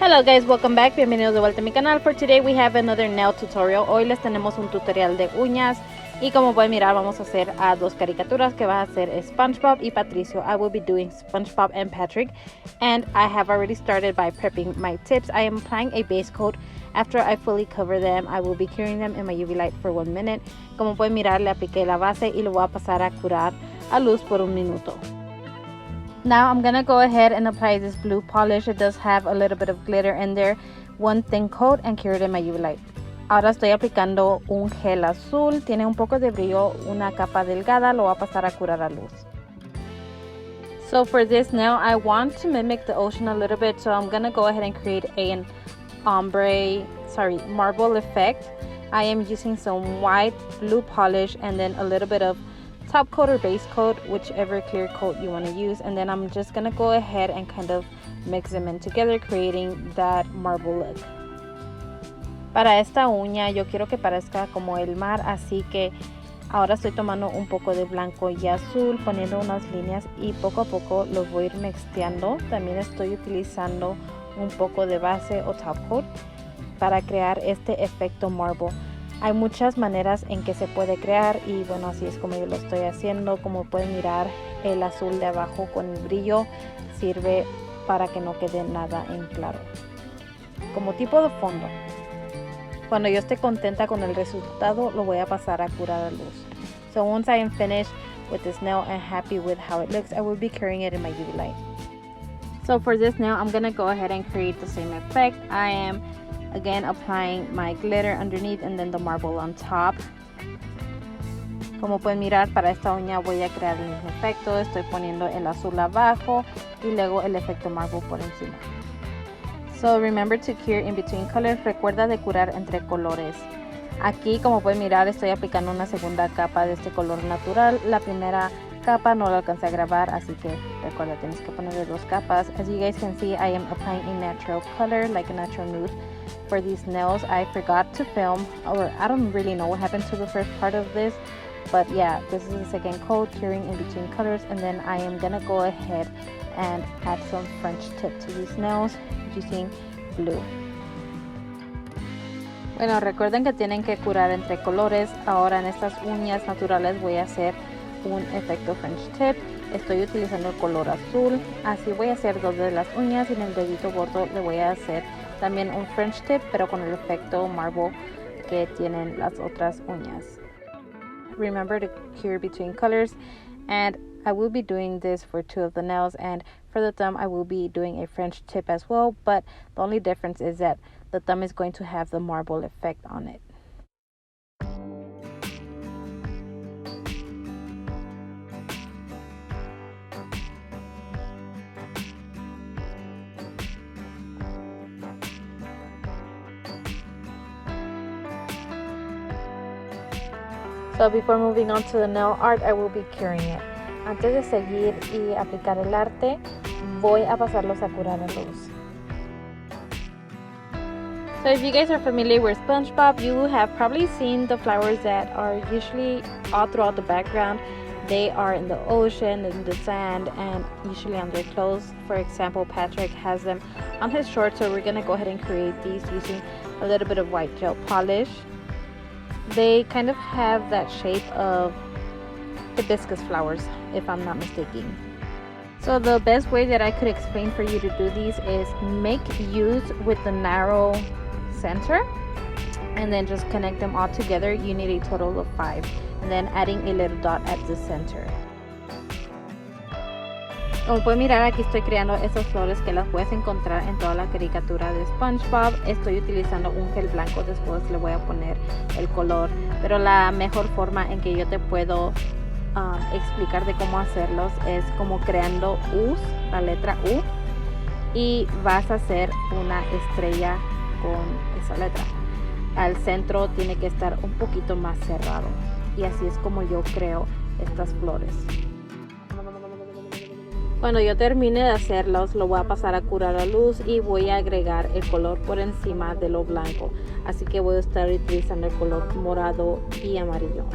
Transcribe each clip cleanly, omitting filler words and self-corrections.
Hello guys, welcome back, bienvenidos de vuelta a mi canal. For today we have another nail tutorial. Hoy les tenemos un tutorial de uñas y como pueden mirar vamos a hacer a dos caricaturas que va a ser SpongeBob y Patricio. I will be doing SpongeBob and Patrick and I have already started by prepping my tips. I am applying a base coat. After I fully cover them, I will be curing them in my UV light for 1 minute. Como pueden mirar, le apliqué la base y lo voy a pasar a curar a luz por 1 minuto. Now I'm gonna go ahead and apply this blue polish. It does have a little bit of glitter in there. One thin coat and cure it in my UV light. Ahora estoy aplicando un gel azul. Tiene un poco de brillo, una capa delgada. Lo voy a pasar a curar a luz. So for this nail, I want to mimic the ocean a little bit. So I'm gonna go ahead and create an marble effect. I am using some white blue polish and then a little bit of top coat or base coat, whichever clear coat you want to use, and then I'm just gonna go ahead and kind of mix them in together, creating that marble look. Para esta uña yo quiero que parezca como el mar, así que ahora estoy tomando un poco de blanco y azul, poniendo unas líneas y poco a poco los voy a ir mezclando. También estoy utilizando un poco de base o top coat para crear este efecto marble. Hay muchas maneras en que se puede crear y bueno, así es como yo lo estoy haciendo. Como pueden mirar, el azul de abajo con el brillo sirve para que no quede nada en claro, como tipo de fondo. Cuando yo esté contenta con el resultado, lo voy a pasar a curar a luz. So once I am finished with this nail and happy with how it looks, I will be curing it in my UV light. So for this nail, I'm gonna go ahead and create the same effect. I am again applying my glitter underneath and then the marble on top. Como pueden mirar, para esta uña voy a crear el mismo efecto. Estoy poniendo el azul abajo y luego el efecto marble por encima. So remember to cure in between colors. Recuerda de curar entre colores. Aquí, como pueden mirar, estoy aplicando una segunda capa de este color natural. La primera capa no la alcancé a grabar, así que recuerda, tienes que ponerle 2 capas. As you guys can see, I am applying a natural color, like a natural nude. For these nails, I forgot to film, or I don't really know what happened to the first part of this, but yeah, this is the second coat, curing in between colors, and then I am gonna go ahead and add some French tip to these nails using blue. Bueno, recuerden que tienen que curar entre colores. Ahora en estas uñas naturales voy a hacer un efecto French tip. Estoy utilizando el color azul, así voy a hacer 2 de las uñas y en el dedito gordo le voy a hacer también un French tip, pero con el efecto marble que tienen las otras uñas. Remember to cure between colors, and I will be doing this for 2 of the nails, and for the thumb I will be doing a French tip as well, but the only difference is that the thumb is going to have the marble effect on it. So before moving on to the nail art, I will be curing it. Antes de seguir y aplicar el arte, voy a pasarlos a curar a luz. So if you guys are familiar with SpongeBob, you have probably seen the flowers that are usually all throughout the background. They are in the ocean, in the sand, and usually on their clothes. For example, Patrick has them on his shorts, so we're gonna go ahead and create these using a little bit of white gel polish. They kind of have that shape of hibiscus flowers, if I'm not mistaken. So the best way that I could explain for you to do these is make use with the narrow center and then just connect them all together. You need a total of 5, and then adding a little dot at the center. Como pueden mirar, aquí estoy creando esas flores que las puedes encontrar en toda la caricatura de SpongeBob. Estoy utilizando un gel blanco, después le voy a poner el color, pero la mejor forma en que yo te puedo explicar de cómo hacerlos es como creando U's, la letra U, y vas a hacer una estrella con esa letra. Al centro tiene que estar un poquito más cerrado, y así es como yo creo estas flores. Cuando yo termine de hacerlos, lo voy a pasar a curar a luz y voy a agregar el color por encima de lo blanco. Así que voy a estar utilizando el color morado y amarillo.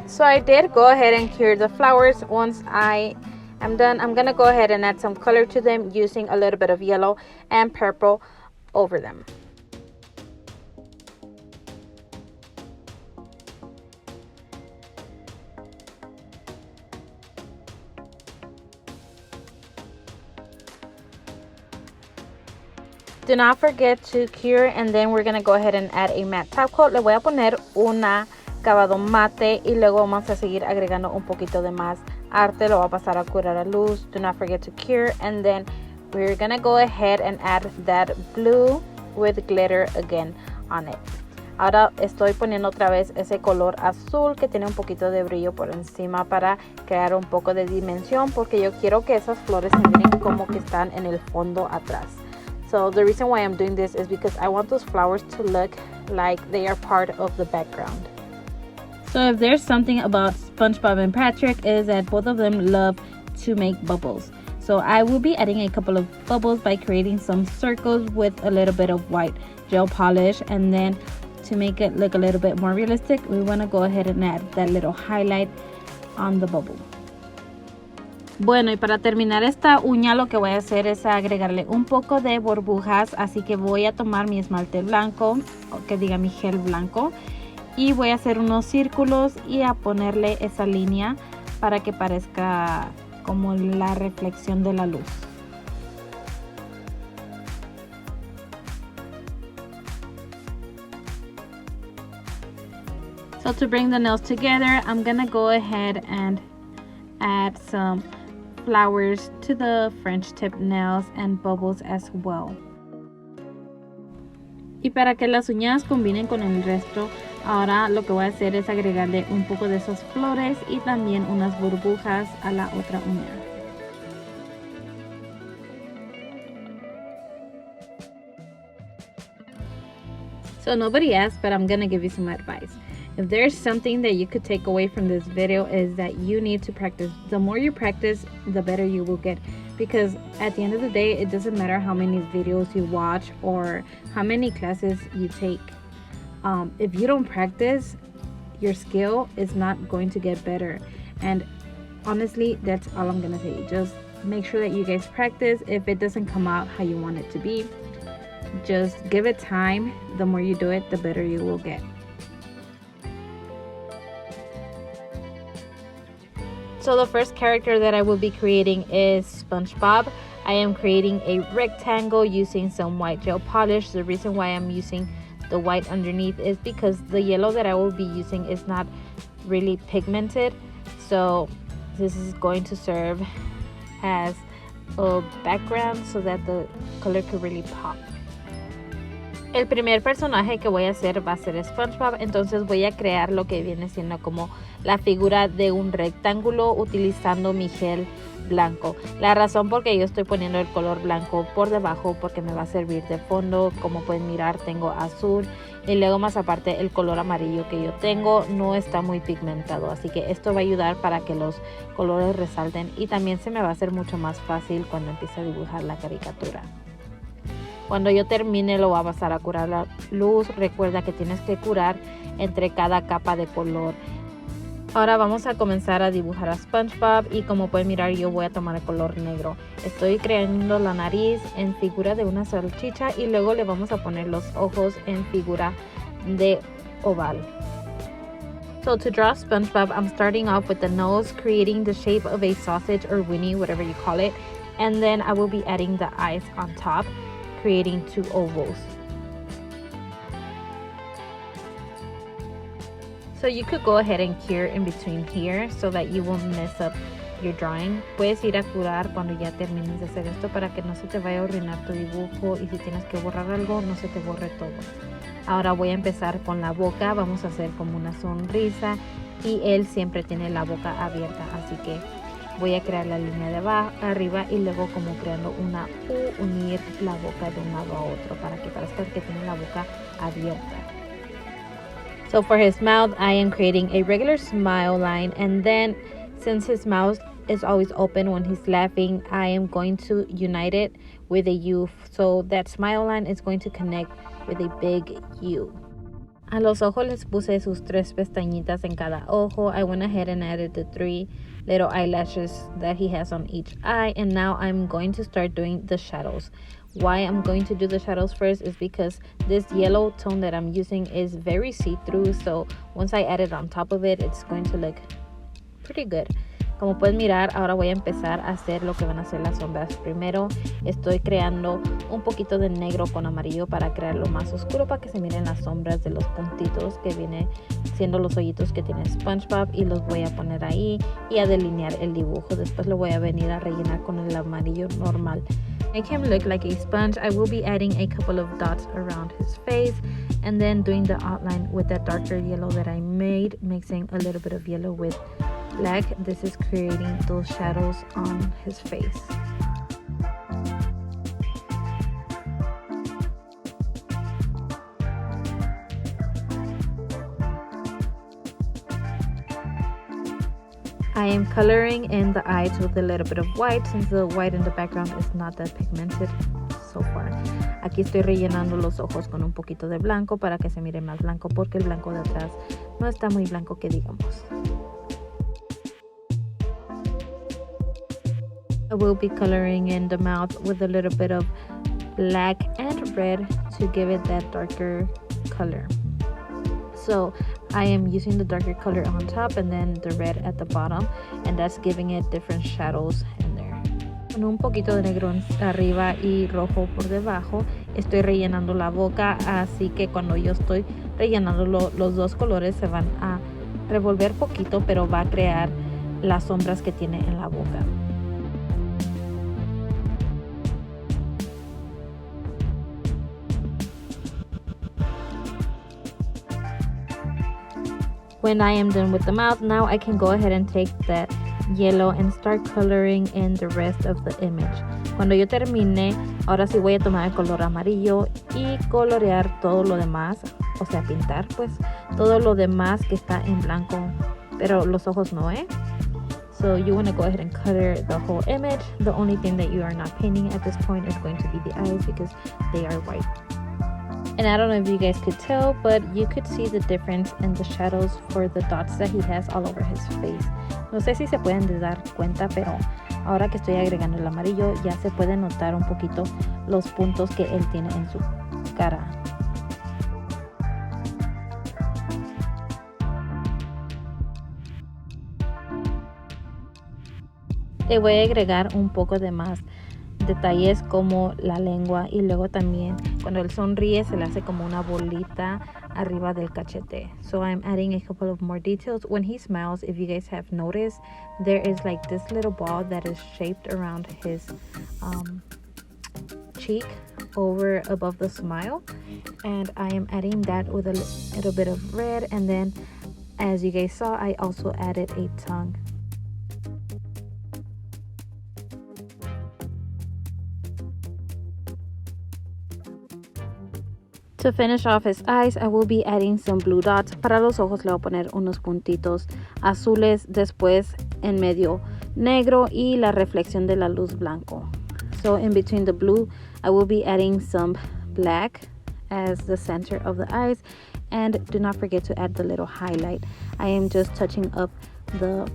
So I did go ahead and cure the flowers once I I'm done. I'm gonna go ahead and add some color to them using a little bit of yellow and purple over them. Do not forget to cure, and then we're gonna go ahead and add a matte top coat. Le voy a poner una acabado mate y luego vamos a seguir agregando un poquito de más arte. Lo voy a pasar a curar a luz. Do not forget to cure, and then we're gonna go ahead and add that blue with glitter again on it. Ahora estoy poniendo otra vez ese color azul que tiene un poquito de brillo por encima para crear un poco de dimensión, porque yo quiero que esas flores se miren como que están en el fondo atrás. So the reason why I'm doing this is because I want those flowers to look like they are part of the background. So if there's something about SpongeBob and Patrick is that both of them love to make bubbles. So I will be adding a couple of bubbles by creating some circles with a little bit of white gel polish, and then to make it look a little bit more realistic, we want to go ahead and add that little highlight on the bubble. Bueno, y para terminar esta uña lo que voy a hacer es agregarle un poco de burbujas, así que voy a tomar mi esmalte blanco, o que diga mi gel blanco, y voy a hacer unos círculos y a ponerle esa línea para que parezca como la reflexión de la luz. So to bring the nails together, I'm gonna go ahead and add some flowers to the French tip nails and bubbles as well. Y para que las uñas combinen con el resto, ahora lo que voy a hacer es agregarle un poco de esas flores y también unas burbujas a la otra uña. So nobody asked, but I'm gonna give you some advice. If there's something that you could take away from this video is that you need to practice. The more you practice, the better you will get. Because at the end of the day, it doesn't matter how many videos you watch or how many classes you take. If you don't practice, your skill is not going to get better. And honestly, that's all I'm gonna say. Just make sure that you guys practice. If it doesn't come out how you want it to be, just give it time. The more you do it, the better you will get. So the first character that I will be creating is SpongeBob. I am creating a rectangle using some white gel polish. The reason why I'm using the white underneath is because the yellow that I will be using is not really pigmented. So this is going to serve as a background so that the color could really pop. El primer personaje que voy a hacer va a ser SpongeBob, entonces voy a crear lo que viene siendo como la figura de un rectángulo utilizando mi gel blanco. La razón por que yo estoy poniendo el color blanco por debajo porque me va a servir de fondo. Como pueden mirar, tengo azul y luego más aparte el color amarillo que yo tengo no está muy pigmentado, así que esto va a ayudar para que los colores resalten y también se me va a hacer mucho más fácil cuando empiece a dibujar la caricatura. Cuando yo termine lo voy a pasar a curar la luz. Recuerda que tienes que curar entre cada capa de color. Ahora vamos a comenzar a dibujar a SpongeBob y como pueden mirar yo voy a tomar el color negro. Estoy creando la nariz en figura de una salchicha y luego le vamos a poner los ojos en figura de oval. So to draw SpongeBob, I'm starting off with the nose, creating the shape of a sausage or Winnie, whatever you call it. And then I will be adding the eyes on top, creating two ovals. So you could go ahead and cure in between here so that you won't mess up your drawing. Puedes ir a curar cuando ya termines de hacer esto para que no se te vaya a arruinar tu dibujo y si tienes que borrar algo no se te borre todo. Ahora voy a empezar con la boca. Vamos a hacer como una sonrisa y él siempre tiene la boca abierta, así que voy a crear la línea de abajo, arriba y luego como creando una U, unir la boca de un lado a otro para que parezca que tiene la boca abierta. So for his mouth, I am creating a regular smile line, and then since his mouth is always open when he's laughing, I am going to unite it with a U. So that smile line is going to connect with a big U. A los ojos les puse sus 3 pestañitas en cada ojo. I went ahead and added the 3 little eyelashes that he has on each eye. And now I'm going to start doing the shadows. Why I'm going to do the shadows first is because this yellow tone that I'm using is very see-through. So once I add it on top of it, it's going to look pretty good. Como pueden mirar, ahora voy a empezar a hacer lo que van a ser las sombras. Primero estoy creando un poquito de negro con amarillo para crearlo más oscuro, para que se miren las sombras de los puntitos que viene siendo los hoyitos que tiene SpongeBob, y los voy a poner ahí y a delinear el dibujo. Después lo voy a venir a rellenar con el amarillo normal. Make him look like a sponge. I will be adding a couple of dots around his face and then doing the outline with that darker yellow that I made, mixing a little bit of yellow with black. This is creating those shadows on his face. I am coloring in the eyes with a little bit of white, since the white in the background is not that pigmented so far. Aquí estoy rellenando los ojos con un poquito de blanco para que se mire más blanco, porque el blanco de atrás no está muy blanco que digamos. I will be coloring in the mouth with a little bit of black and red to give it that darker color. So I am using the darker color on top and then the red at the bottom, and that's giving it different shadows in there. Con un poquito de negro arriba y rojo por debajo, estoy rellenando la boca, así que cuando yo estoy rellenando los dos colores se van a revolver poquito, pero va a crear las sombras que tiene en la boca. When I am done with the mouth, now I can go ahead and take that yellow and start coloring in the rest of the image. Cuando yo termine, ahora sí voy a tomar el color amarillo y colorear todo lo demás, o sea, pintar pues todo lo demás que está en blanco, pero los ojos no, So you want to go ahead and color the whole image. The only thing that you are not painting at this point is going to be the eyes, because they are white. And I don't know if you guys could tell, but you could see the difference in the shadows for the dots that he has all over his face. No sé si se pueden dar cuenta, pero ahora que estoy agregando el amarillo ya se puede notar un poquito los puntos que él tiene en su cara. Le voy a agregar un poco de más detalles como la lengua, y luego también cuando él sonríe se le hace como una bolita arriba del cachete. So I'm adding a couple of more details. When he smiles, if you guys have noticed, there is like this little ball that is shaped around his cheek over above the smile, and I am adding that with a little bit of red, and then as you guys saw, I also added a tongue. To finish off his eyes, I will be adding some blue dots. Para los ojos le voy a poner unos puntitos azules, después en medio negro y la reflexión de la luz blanco. So in between the blue, I will be adding some black as the center of the eyes. And do not forget to add the little highlight. I am just touching up the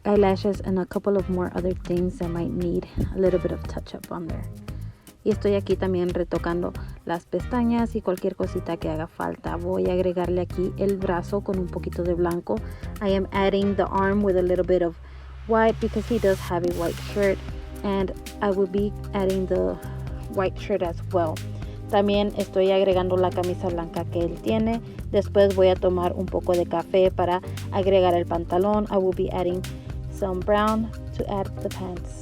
eyelashes and a couple of more other things that might need a little bit of touch up on there. Y estoy aquí también retocando las pestañas y cualquier cosita que haga falta. Voy a agregarle aquí el brazo con un poquito de blanco. I am adding the arm with a little bit of white because he does have a white shirt. And I will be adding the white shirt as well. También estoy agregando la camisa blanca que él tiene. Después voy a tomar un poco de café para agregar el pantalón. I will be adding some brown to add the pants.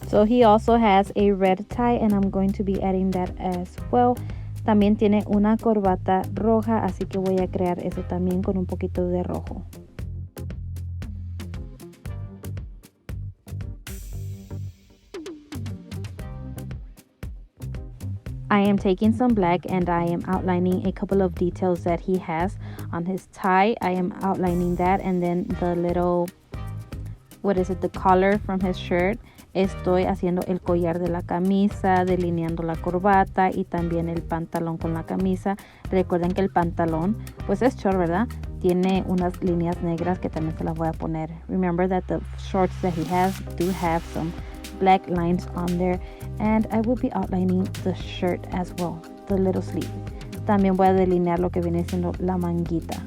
So he also has a red tie, and I'm going to be adding that as well. También tiene una corbata roja, así que voy a crear eso también con un poquito de rojo. I am taking some black and I am outlining a couple of details that he has on his tie. I am outlining that, and then the little, the collar from his shirt estoy haciendo el collar de la camisa, delineando la corbata y también el pantalón con la camisa. Recuerden que el pantalón pues es short, ¿verdad? Tiene unas líneas negras que también se las voy a poner. Remember that the shorts that he has do have some black lines on there, and I will be outlining the shirt as well, the little sleeve. También voy a delinear lo que viene siendo la manguita.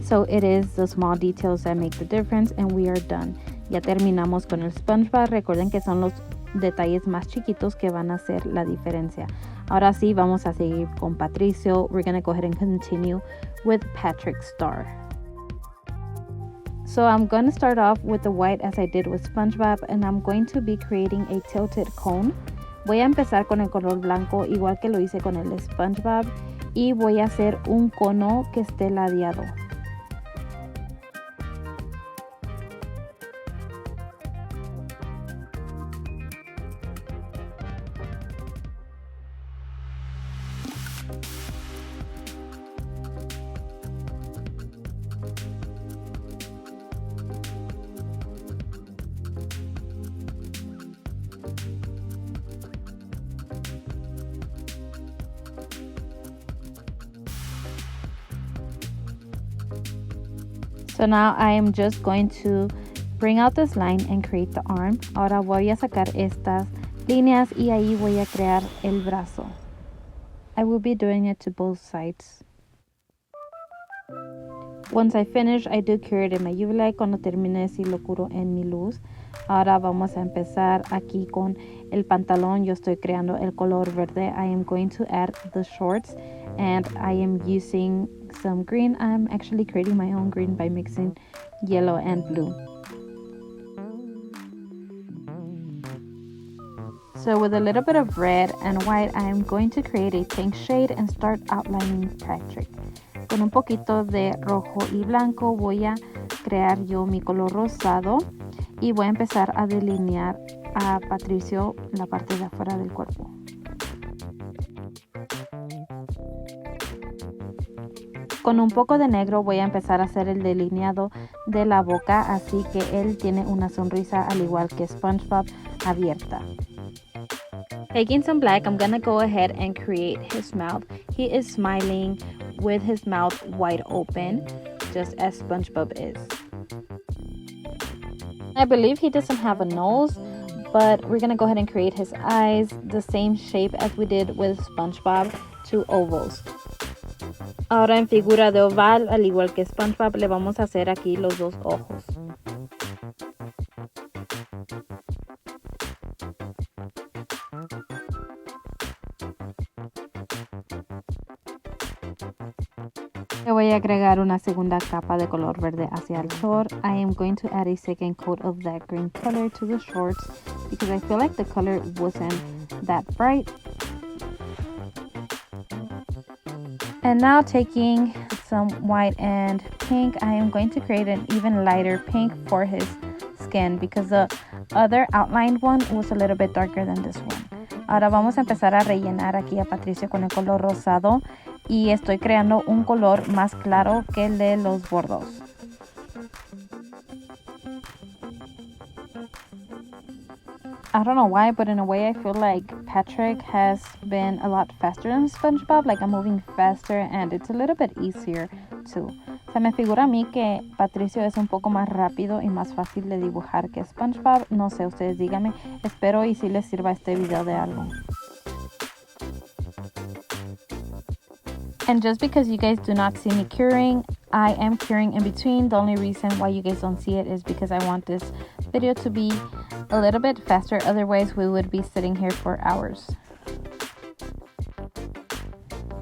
So it is the small details that make the difference, and we are done. Ya terminamos con el SpongeBob. Recuerden que son los detalles más chiquitos que van a hacer la diferencia. Ahora sí, vamos a seguir con Patricio. We're going to go ahead and continue with Patrick's star. So I'm going to start off with the white as I did with SpongeBob, and I'm going to be creating a tilted cone. Voy a empezar con el color blanco igual que lo hice con el SpongeBob, y voy a hacer un cono que esté ladeado. So now I am just going to bring out this line and create the arm. Ahora voy a sacar estas líneas y ahí voy a crear el brazo. I will be doing it to both sides. Once I finish, I do cure it in my UV light. Cuando termine, sí lo curo en mi luz. Ahora vamos a empezar aquí con el pantalón. Yo estoy creando el color verde. I am going to add the shorts, and I am using some green. I'm actually creating my own green by mixing yellow and blue. So with a little bit of red and white, I am going to create a pink shade and start outlining Patrick. Con un poquito de rojo y blanco voy a crear yo mi color rosado y voy a empezar a delinear a Patricio la parte de afuera del cuerpo. Con un poco de negro voy a empezar a hacer el delineado de la boca, así que él tiene una sonrisa al igual que SpongeBob abierta. Taking some black, I'm gonna go ahead and create his mouth. He is smiling with his mouth wide open, just as SpongeBob is. I believe he doesn't have a nose, but we're gonna go ahead and create his eyes the same shape as we did with SpongeBob, 2 ovals. Ahora en figura de oval, al igual que SpongeBob, le vamos a hacer aquí los 2 ojos. Le voy a agregar una segunda capa de color verde hacia el short. I am going to add a second coat of that green color to the shorts because I feel like the color wasn't that bright. And now taking some white and pink, I am going to create an even lighter pink for his skin because the other outlined one was a little bit darker than this one. Ahora vamos a empezar a rellenar aquí a Patricio con el color rosado y estoy creando un color más claro que el de los bordos. I don't know why, but in a way I feel like Patrick has been a lot faster than SpongeBob. Like I'm moving faster and it's a little bit easier too. Se me figura a mí que Patricio es un poco más rápido y más fácil de dibujar que SpongeBob. No sé, ustedes díganme. Espero y si les sirva este video de algo. And just because you guys do not see me curing, I am curing in between. The only reason why you guys don't see it is because I want this video to be a little bit faster. Otherwise, we would be sitting here for hours.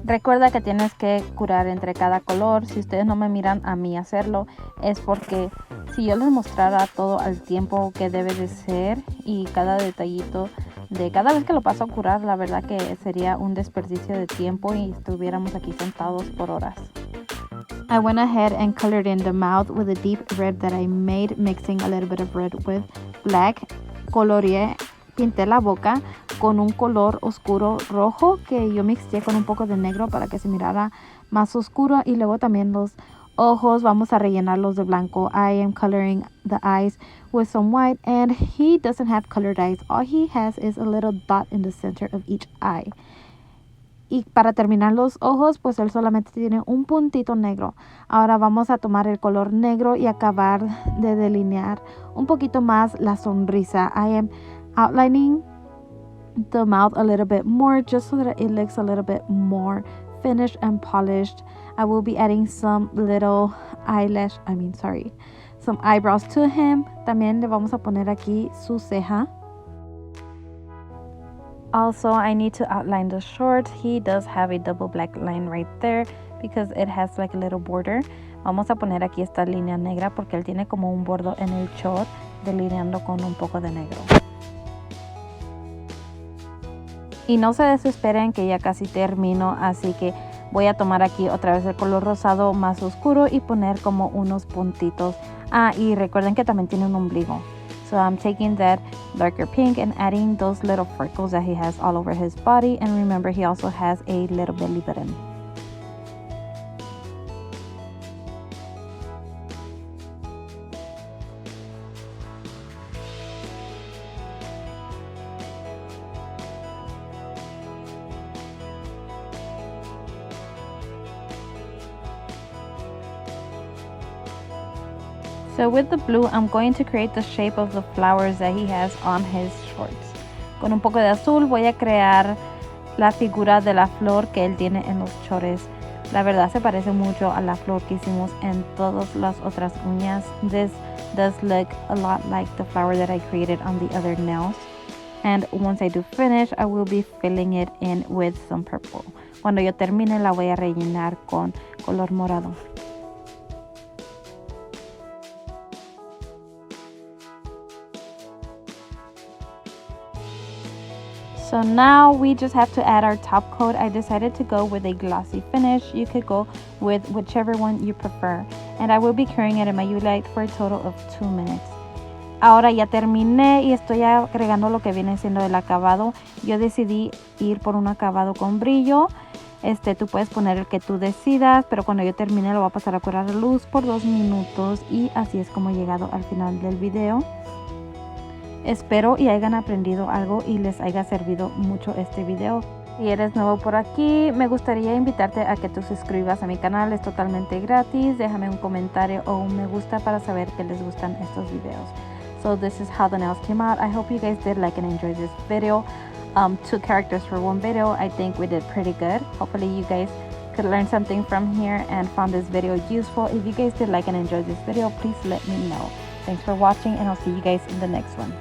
Recuerda que tienes que curar entre cada color. Si ustedes no me miran a mí hacerlo, es porque si yo les mostrara todo al tiempo que debe de ser y cada detallito de cada vez que lo paso a curar, la verdad que sería un desperdicio de tiempo y estuviéramos aquí sentados por horas. I went ahead and colored in the mouth with a deep red that I made, mixing a little bit of red with black. Coloreé, pinté la boca con un color oscuro rojo que yo mixé con un poco de negro para que se mirara más oscuro, y luego también los ojos vamos a rellenarlos de blanco. I am coloring the eyes with some white, and he doesn't have colored eyes. All he has is a little dot in the center of each eye. Y para terminar los ojos, pues él solamente tiene un puntito negro. Ahora vamos a tomar el color negro y acabar de delinear un poquito más la sonrisa. I am outlining the mouth a little bit more just so that it looks a little bit more finished and polished. I will be adding some some eyebrows to him. También le vamos a poner aquí su ceja. Also, I need to outline the short. He does have a double black line right there because it has like a little border. Vamos a poner aquí esta línea negra porque él tiene como un bordo en el short, delineando con un poco de negro. Y no se desesperen que ya casi termino, así que voy a tomar aquí otra vez el color rosado más oscuro y poner como unos puntitos. Y recuerden que también tiene un ombligo. So I'm taking that darker pink and adding those little freckles that he has all over his body. And remember, he also has a little belly button. So with the blue, I'm going to create the shape of the flowers that he has on his shorts. Con un poco de azul voy a crear la figura de la flor que él tiene en los chores. La verdad se parece mucho a la flor que hicimos en todas las otras uñas. This does look a lot like the flower that I created on the other nails. And once I do finish, I will be filling it in with some purple. Cuando yo termine la voy a rellenar con color morado. So now we just have to add our top coat. I decided to go with a glossy finish. You could go with whichever one you prefer. And I will be curing it in my UV light for a total of 2 minutes. Ahora ya terminé y estoy agregando lo que viene siendo el acabado. Yo decidí ir por un acabado con brillo. Tú puedes poner el que tú decidas, pero cuando yo termine lo voy a pasar a curar la luz por 2 minutos. Y así es como he llegado al final del video. Espero y hayan aprendido algo y les haya servido mucho este video. Si eres nuevo por aquí, me gustaría invitarte a que te suscribas a mi canal. Es totalmente gratis. Déjame un comentario o un me gusta para saber que les gustan estos videos. So this is how the nails came out. I hope you guys did like and enjoy this video. 2 characters for 1 video. I think we did pretty good. Hopefully you guys could learn something from here and found this video useful. If you guys did like and enjoy this video, please let me know. Thanks for watching, and I'll see you guys in the next one.